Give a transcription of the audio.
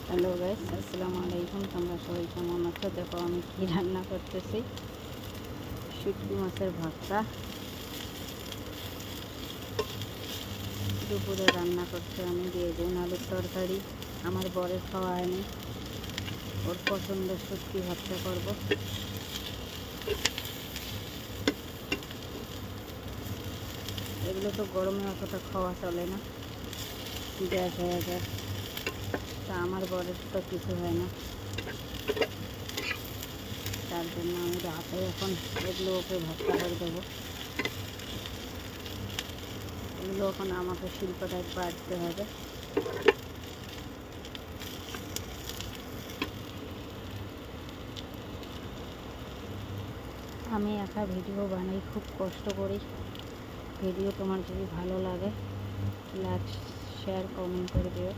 Hello guys, আসসালামু আলাইকুম। তোমরা সবাই কেমন আছো? দেখো আমি কি রান্না করতেছি। শুটকি মাছের ভর্তা দুপুরে রান্না করতে আমি দিয়ে দিন আলুর তরকারি। আমার বরের খাওয়া হয়নি, ওর পছন্দের শুটকি ভর্তা করব। এগুলো তো গরমে অতটা খাওয়া চলে না, গ্যাস হয়ে যায়। তা আমার বরের তো কিছু হয় না, তার জন্য আমি রাতে এখন এগুলো ওকে ভর্তা করে দেবো। এগুলো এখন আমাকে শিল্পটায় বাড়তে হবে। আমি একা ভিডিও বানাই, খুব কষ্ট করি। ভিডিও তোমার যদি ভালো লাগে লাইক শেয়ার কমেন্ট করে দিও।